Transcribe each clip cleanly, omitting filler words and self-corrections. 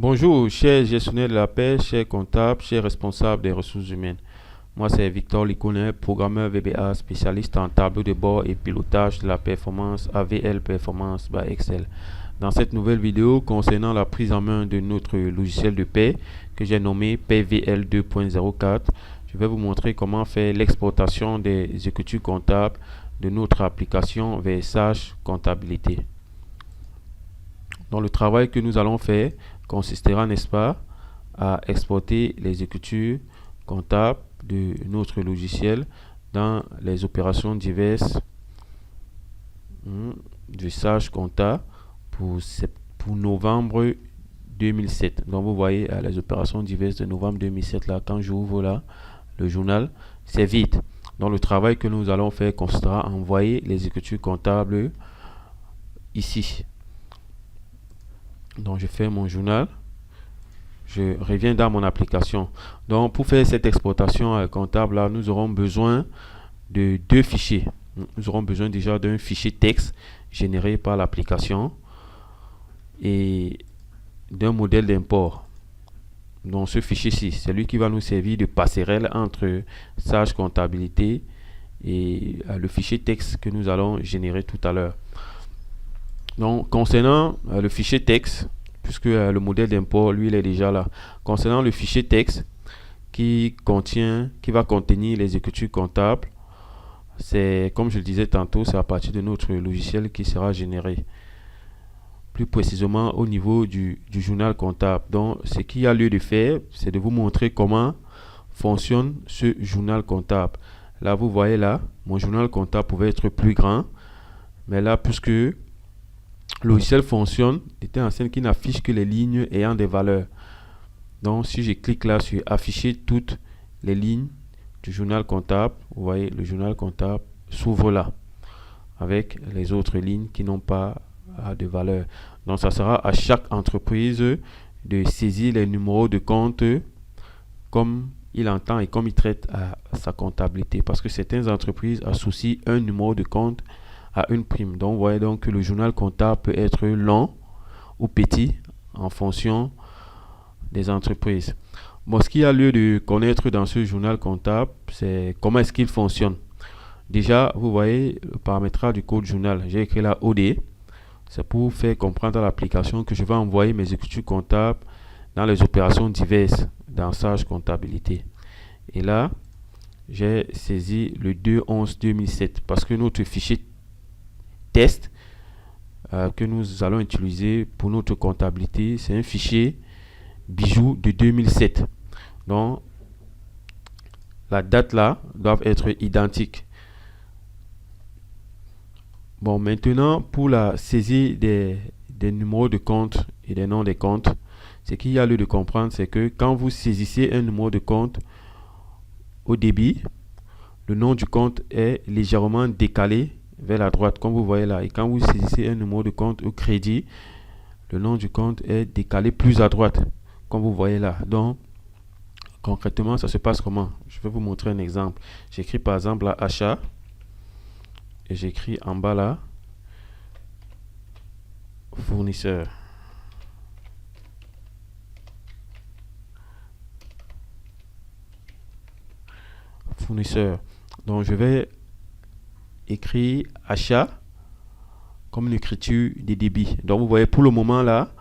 Bonjour, chers gestionnaires de la paie, chers comptables, chers responsables des ressources humaines. Moi, c'est Victor Liconet, programmeur VBA, spécialiste en tableau de bord et pilotage de la performance AVL Performance by Excel. Dans cette nouvelle vidéo concernant la prise en main de notre logiciel de paie que j'ai nommé PVL 2.04, je vais vous montrer comment faire l'exportation des écritures comptables de notre application vers Sage Comptabilité. Donc le travail que nous allons faire consistera, n'est-ce pas, à exporter les écritures comptables de notre logiciel dans les opérations diverses du Sage Compta pour novembre 2007. Donc vous voyez les opérations diverses de novembre 2007 là, quand j'ouvre là le journal, c'est vide. Donc le travail que nous allons faire consistera à envoyer les écritures comptables ici. Donc je fais mon journal, je reviens dans mon application. Donc pour faire cette exportation comptable là, nous aurons besoin de deux fichiers. Nous aurons besoin déjà d'un fichier texte généré par l'application et d'un modèle d'import. Donc ce fichier-ci, c'est lui qui va nous servir de passerelle entre Sage Comptabilité et le fichier texte que nous allons générer tout à l'heure. Donc, concernant le fichier texte, puisque le modèle d'import, lui, il est déjà là. Concernant le fichier texte qui va contenir les écritures comptables, c'est, comme je le disais tantôt, c'est à partir de notre logiciel qui sera généré. Plus précisément au niveau du journal comptable. Donc, ce qu'il y a lieu de faire, c'est de vous montrer comment fonctionne ce journal comptable. Là, vous voyez là, mon journal comptable pouvait être plus grand, mais là, puisque le logiciel fonctionne, était en scène qui n'affiche que les lignes ayant des valeurs. Donc, si je clique là sur afficher toutes les lignes du journal comptable, vous voyez, le journal comptable s'ouvre là, avec les autres lignes qui n'ont pas de valeur. Donc, ça sera à chaque entreprise de saisir les numéros de compte comme il entend et comme il traite à sa comptabilité. Parce que certaines entreprises associent un numéro de compte à une prime. Donc, vous voyez donc que le journal comptable peut être long ou petit en fonction des entreprises. Bon, ce qu'il y a lieu de connaître dans ce journal comptable, c'est comment est-ce qu'il fonctionne. Déjà, vous voyez le paramétrage du code journal. J'ai écrit là OD. C'est pour faire comprendre à l'application que je vais envoyer mes écritures comptables dans les opérations diverses dans Sage Comptabilité. Et là, j'ai saisi le 2/11/2007 parce que notre fichier test que nous allons utiliser pour notre comptabilité, c'est un fichier bijou de 2007. Donc, la date là doivent être identiques. Bon, maintenant, pour la saisie des numéros de compte et des noms des comptes, ce qu'il y a lieu de comprendre, c'est que quand vous saisissez un numéro de compte au débit, le nom du compte est légèrement décalé vers la droite, comme vous voyez là. Et quand vous saisissez un numéro de compte au crédit, le nom du compte est décalé plus à droite, comme vous voyez là. Donc, concrètement, ça se passe comment? Je vais vous montrer un exemple. J'écris par exemple là, achat. Et j'écris en bas là, fournisseur. Fournisseur. Donc, je vais écrire achat comme une écriture des débits. Donc, vous voyez, pour le moment là,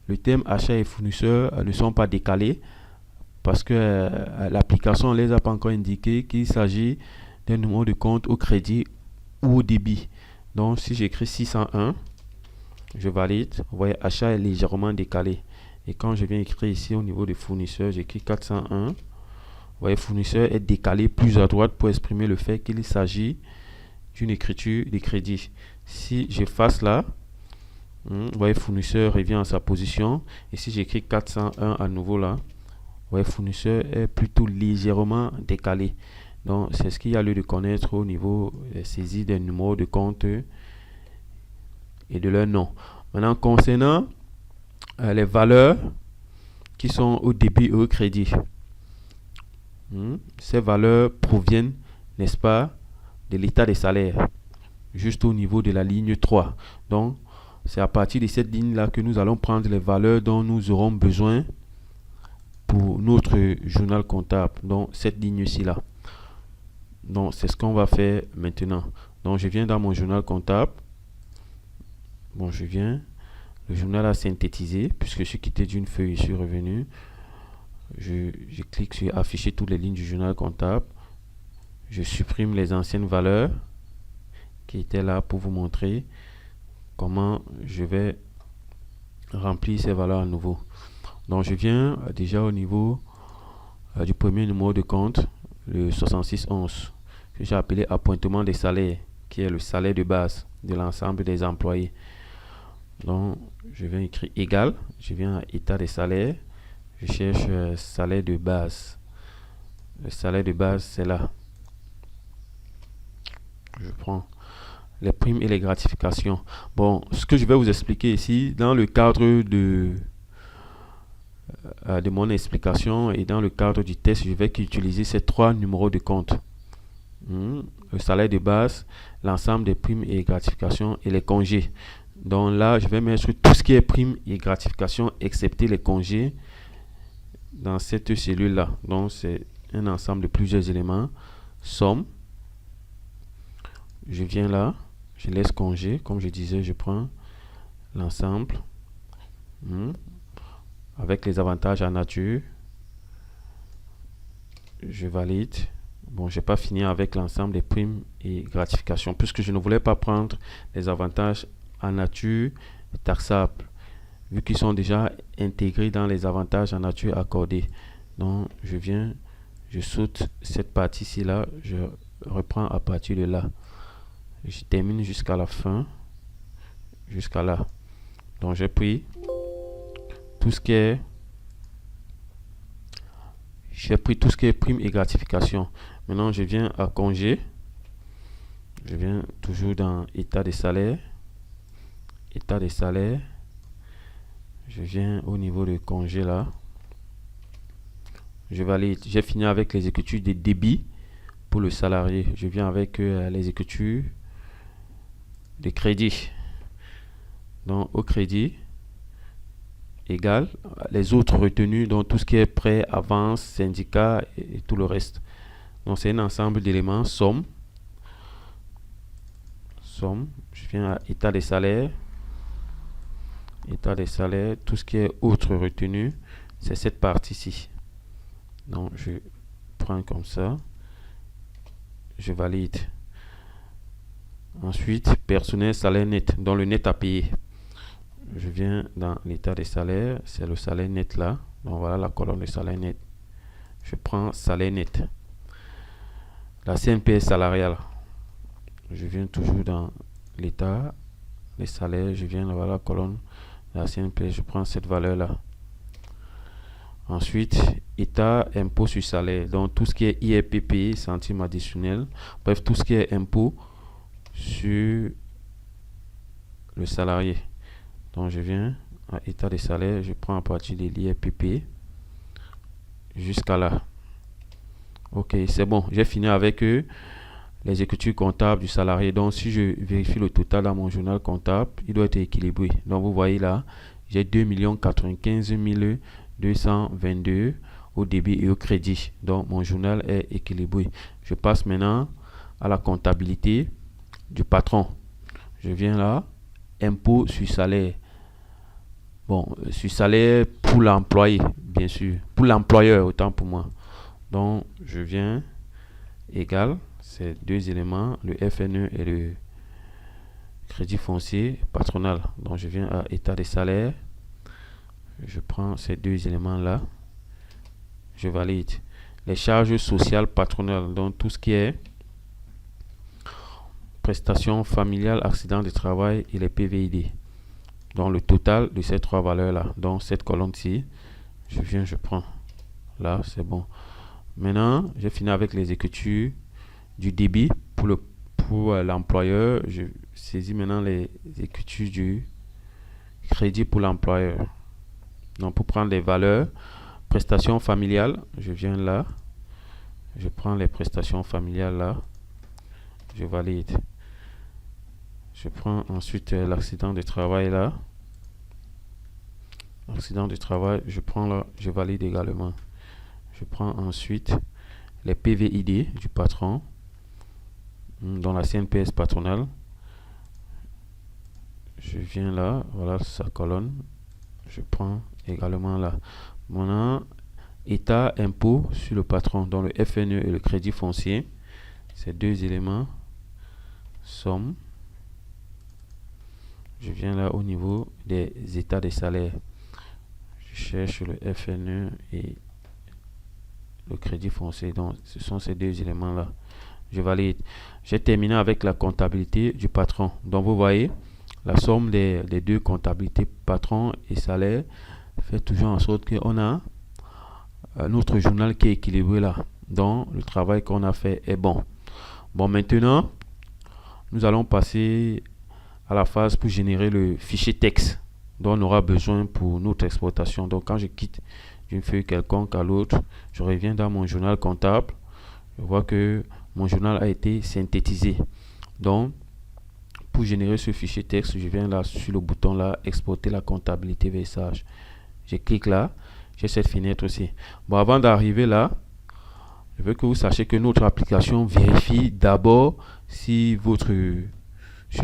le thème achat et fournisseur ne sont pas décalés parce que l'application ne les a pas encore indiqué qu'il s'agit d'un numéro de compte au crédit ou au débit. Donc, si j'écris 601, je valide. Vous voyez, achat est légèrement décalé. Et quand je viens écrire ici au niveau des fournisseurs, j'écris 401. Vous voyez, fournisseur est décalé plus à droite pour exprimer le fait qu'il s'agit d'une écriture de crédit. Si j'efface là, vous voyez, fournisseur revient à sa position. Et si j'écris 401 à nouveau là, vous voyez, fournisseur est plutôt légèrement décalé. Donc, c'est ce qu'il y a lieu de connaître au niveau saisie des numéros de compte et de leur nom. Maintenant, concernant les valeurs qui sont au débit et au crédit, ces valeurs proviennent, n'est-ce pas, de l'état des salaires, juste au niveau de la ligne 3. Donc, c'est à partir de cette ligne-là que nous allons prendre les valeurs dont nous aurons besoin pour notre journal comptable. Donc, cette ligne-ci là. Donc, c'est ce qu'on va faire maintenant. Donc, je viens dans mon journal comptable. Bon, je viens. Le journal a synthétisé puisque je suis quitté d'une feuille, je suis revenu. Je clique sur afficher toutes les lignes du journal comptable. Je supprime les anciennes valeurs qui étaient là pour vous montrer comment je vais remplir ces valeurs à nouveau. Donc, je viens déjà au niveau du premier numéro de compte, le 6611, que j'ai appelé appointement des salaires, qui est le salaire de base de l'ensemble des employés. Donc, je viens écrire égal, je viens à état des salaires, je cherche salaire de base. Le salaire de base, c'est là. Je prends les primes et les gratifications. Bon, ce que je vais vous expliquer ici, dans le cadre de mon explication et dans le cadre du test, je vais utiliser ces trois numéros de compte. Le salaire de base, l'ensemble des primes et gratifications et les congés. Donc là, je vais mettre tout ce qui est primes et gratifications, excepté les congés, dans cette cellule-là. Donc c'est un ensemble de plusieurs éléments. Somme. Je viens là, je laisse congé. Comme je disais, je prends l'ensemble. Avec les avantages en nature. Je valide. Bon, je n'ai pas fini avec l'ensemble des primes et gratifications, puisque je ne voulais pas prendre les avantages en nature taxables, vu qu'ils sont déjà intégrés dans les avantages en nature accordés. Donc, je viens, je saute cette partie-ci là, je reprends à partir de là. Je termine jusqu'à la fin, jusqu'à là. Donc, j'ai pris tout ce qui est primes et gratifications. Maintenant, je viens à congé. Je viens toujours dans état des salaires. État des salaires. Je viens au niveau de congé là. Je valide. J'ai fini avec les écritures des débits pour le salarié. Je viens avec les écritures de crédit. Donc, au crédit, égal, les autres retenues, donc tout ce qui est prêt, avance, syndicat et tout le reste. Donc c'est un ensemble d'éléments, somme, je viens à état des salaires, tout ce qui est autre retenu, c'est cette partie-ci. Donc je prends comme ça, je valide. Ensuite, personnel, salaire net, dans le net à payer. Je viens dans l'état des salaires, c'est le salaire net là. Donc voilà la colonne de salaire net. Je prends salaire net. La CNPS salariale. Je viens toujours dans l'état des salaires. Je viens dans la colonne de la CNPS. Je prends cette valeur là. Ensuite, état impôt sur salaire. Donc tout ce qui est IRPP, centimes additionnels. Bref, tout ce qui est impôt sur le salarié. Donc je viens à état des salaires, je prends à partir de l'IRPP jusqu'à là. Ok, c'est bon, j'ai fini avec les écritures comptables du salarié. Donc si je vérifie le total dans mon journal comptable, il doit être équilibré. Donc vous voyez là, j'ai 2 95 222 au débit et au crédit. Donc mon journal est équilibré. Je passe maintenant à la comptabilité du patron. Je viens là, impôt sur salaire. Bon, sur salaire pour l'employé, bien sûr. Pour l'employeur, autant pour moi. Donc, je viens, égal, ces deux éléments, le FNE et le crédit foncier patronal. Donc, je viens à état des salaires. Je prends ces deux éléments-là. Je valide. Les charges sociales patronales, donc tout ce qui est prestations familiales, accident de travail et les PVID. Donc le total de ces trois valeurs là, donc cette colonne-ci, je viens, je prends. Là, c'est bon. Maintenant, j'ai fini avec les écritures du débit pour l'employeur. Je saisis maintenant les écritures du crédit pour l'employeur. Donc pour prendre les valeurs, prestations familiales, je viens là. Je prends les prestations familiales là. Je valide. Je prends ensuite l'accident de travail là. Accident de travail, je prends là, je valide également. Je prends ensuite les PVID du patron dans la CNPS patronale. Je viens là, voilà sa colonne. Je prends également là. Mon état impôt sur le patron dans le FNE et le crédit foncier. Ces deux éléments, somme. Je viens là au niveau des états des salaires. Je cherche le FNE et le crédit foncier. Donc, ce sont ces deux éléments-là. Je valide. J'ai terminé avec la comptabilité du patron. Donc, vous voyez, la somme des deux comptabilités, patron et salaire, fait toujours en sorte qu'on a notre journal qui est équilibré là. Donc, le travail qu'on a fait est bon. Bon, maintenant, nous allons passer à la phase pour générer le fichier texte dont on aura besoin pour notre exportation. Donc, quand je quitte d'une feuille quelconque à l'autre, je reviens dans mon journal comptable. Je vois que mon journal a été synthétisé. Donc, pour générer ce fichier texte, je viens là sur le bouton là, exporter la comptabilité vers Sage. Je clique là, j'ai cette fenêtre aussi. Bon, avant d'arriver là, je veux que vous sachiez que notre application vérifie d'abord si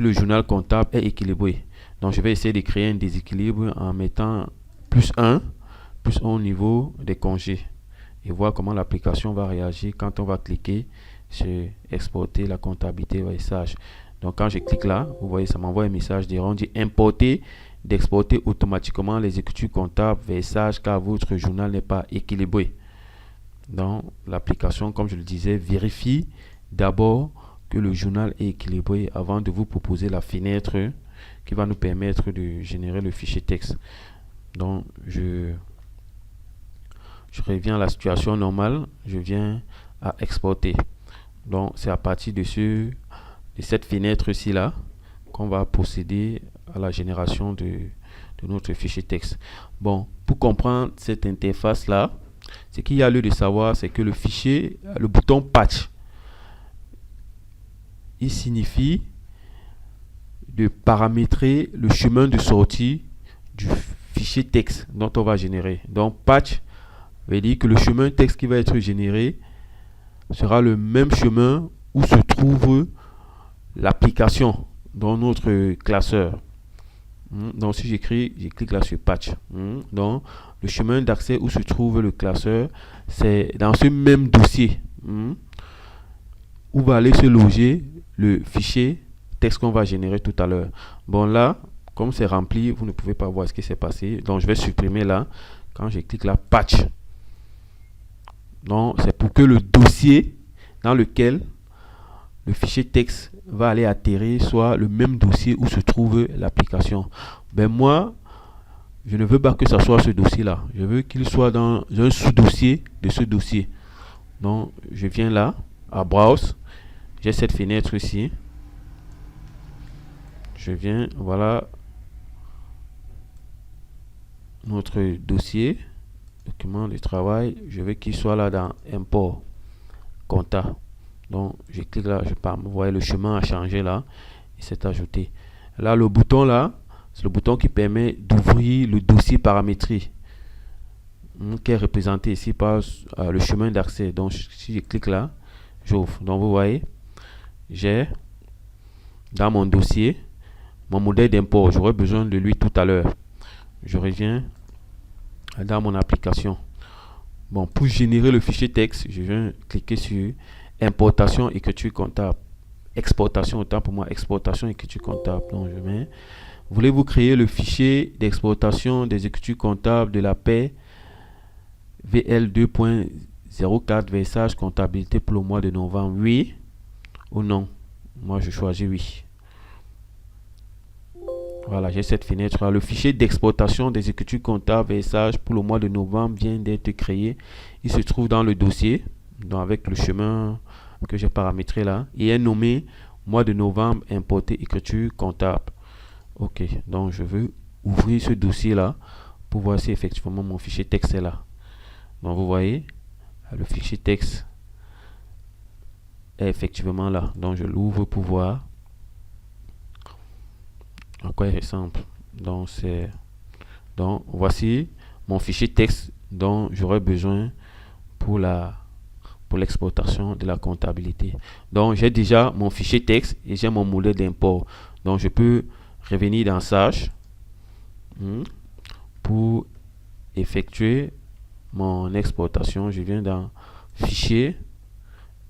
le journal comptable est équilibré. Donc, je vais essayer de créer un déséquilibre en mettant plus 1 au niveau des congés et voir comment l'application va réagir quand on va cliquer sur exporter la comptabilité vers Sage. Donc, quand je clique là, vous voyez, ça m'envoie un message d'erreur. On dit importer, d'exporter automatiquement les écritures comptables vers Sage car votre journal n'est pas équilibré. Donc, l'application, comme je le disais, vérifie d'abord que le journal est équilibré avant de vous proposer la fenêtre qui va nous permettre de générer le fichier texte. Donc, je reviens à la situation normale. Je viens à exporter. Donc, c'est à partir de cette fenêtre-ci là qu'on va procéder à la génération de notre fichier texte. Bon, pour comprendre cette interface là, ce qu'il y a lieu de savoir, c'est que le fichier, le bouton patch, il signifie de paramétrer le chemin de sortie du fichier texte dont on va générer. Donc patch veut dire que le chemin texte qui va être généré sera le même chemin où se trouve l'application dans notre classeur. Donc si je clique là sur patch. Donc le chemin d'accès où se trouve le classeur, c'est dans ce même dossier où va aller se loger le fichier texte qu'on va générer tout à l'heure. Bon là, comme c'est rempli, vous ne pouvez pas voir ce qui s'est passé. Donc je vais supprimer là. Quand je clique là, patch. Donc c'est pour que le dossier dans lequel le fichier texte va aller atterrir soit le même dossier où se trouve l'application. Ben moi, je ne veux pas que ça soit ce dossier-là. Je veux qu'il soit dans un sous-dossier de ce dossier. Donc, je viens là, à Browse. J'ai cette fenêtre ici. Je viens, voilà, notre dossier, document de travail. Je veux qu'il soit là dans Import, Compta. Donc, je clique là, vous voyez le chemin a changé là, il s'est ajouté. Là, le bouton là, c'est le bouton qui permet d'ouvrir le dossier paramétré, qui est représenté ici par le chemin d'accès. Donc, si je clique là, j'ouvre. Donc, vous voyez, j'ai dans mon dossier mon modèle d'import. J'aurai besoin de lui tout à l'heure. Je reviens dans mon application. Bon, pour générer le fichier texte, je viens cliquer sur importation, écriture comptable, exportation, autant pour moi, exportation, écriture comptable. Donc, je mets, voulez-vous créer le fichier d'exportation des écritures comptables de la paie VL 2.04 versage comptabilité pour le mois de novembre? Oui ou non? Moi, je choisis oui. Voilà, j'ai cette fenêtre là. Le fichier d'exportation des écritures comptables versage pour le mois de novembre vient d'être créé. Il se trouve dans le dossier, donc avec le chemin que j'ai paramétré là. Il est nommé mois de novembre importer écriture comptable. Ok, donc je veux ouvrir ce dossier là pour voir si effectivement mon fichier texte est là. Donc vous voyez, le fichier texte est effectivement là. Donc je l'ouvre pour voir. Encore exemple. Donc voici mon fichier texte dont j'aurai besoin pour pour l'exportation de la comptabilité. Donc j'ai déjà mon fichier texte et j'ai mon modèle d'import. Donc je peux revenir dans Sage pour effectuer mon exportation. Je viens dans Fichier,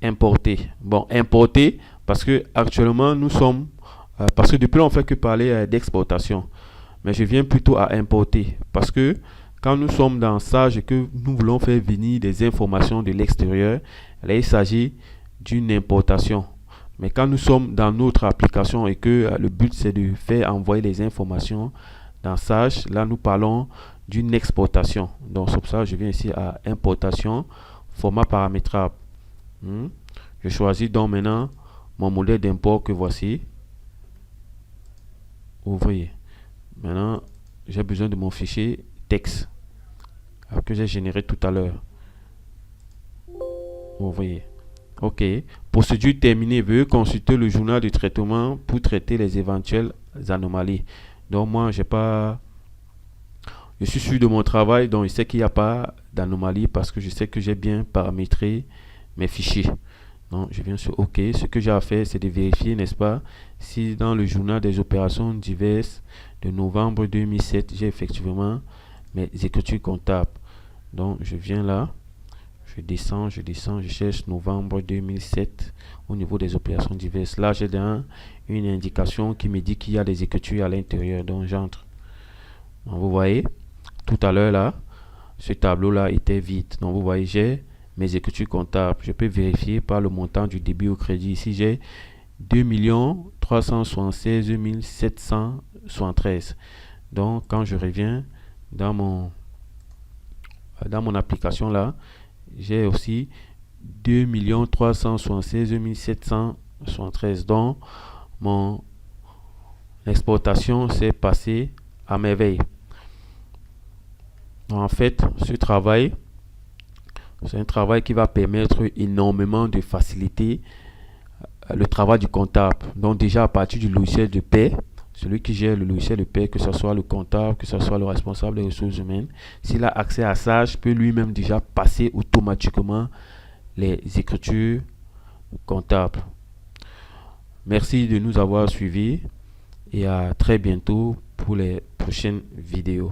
Importer. Bon, importer parce que actuellement nous sommes parce que depuis là on fait que parler d'exportation. Mais je viens plutôt à importer parce que quand nous sommes dans Sage et que nous voulons faire venir des informations de l'extérieur, là il s'agit d'une importation. Mais quand nous sommes dans notre application et que le but c'est de faire envoyer les informations dans Sage, là nous parlons d'une exportation. Donc c'est pour ça que je viens ici à importation, format paramétrable. Je choisis donc maintenant mon modèle d'import que voici. Ouvrir. Maintenant, j'ai besoin de mon fichier texte que j'ai généré tout à l'heure. Ouvrir. OK. Procédure terminée. Veuillez consulter le journal de traitement pour traiter les éventuelles anomalies. Donc moi, j'ai pas... Je suis sûr de mon travail, donc je sais qu'il n'y a pas d'anomalie parce que je sais que j'ai bien paramétré mes fichiers. Donc, je viens sur OK. Ce que j'ai à faire, c'est de vérifier, n'est-ce pas, si dans le journal des opérations diverses de novembre 2007, j'ai effectivement mes écritures comptables. Donc, je viens là, je descends, je cherche novembre 2007 au niveau des opérations diverses. Là, j'ai une indication qui me dit qu'il y a des écritures à l'intérieur. Donc, j'entre. Donc, vous voyez, tout à l'heure là, ce tableau-là était vide. Donc, vous voyez, j'ai mes écritures comptables. Je peux vérifier par le montant du débit au crédit. Ici, j'ai 2 376 773. Donc, quand je reviens dans mon application là, j'ai aussi 2 376 773. Donc, mon exportation s'est passée à merveille. En fait, ce travail, c'est un travail qui va permettre énormément de faciliter le travail du comptable. Donc déjà à partir du logiciel de paie, celui qui gère le logiciel de paie, que ce soit le comptable, que ce soit le responsable des ressources humaines, s'il a accès à Sage, peut lui-même déjà passer automatiquement les écritures comptables. Merci de nous avoir suivis et à très bientôt pour les prochaines vidéos.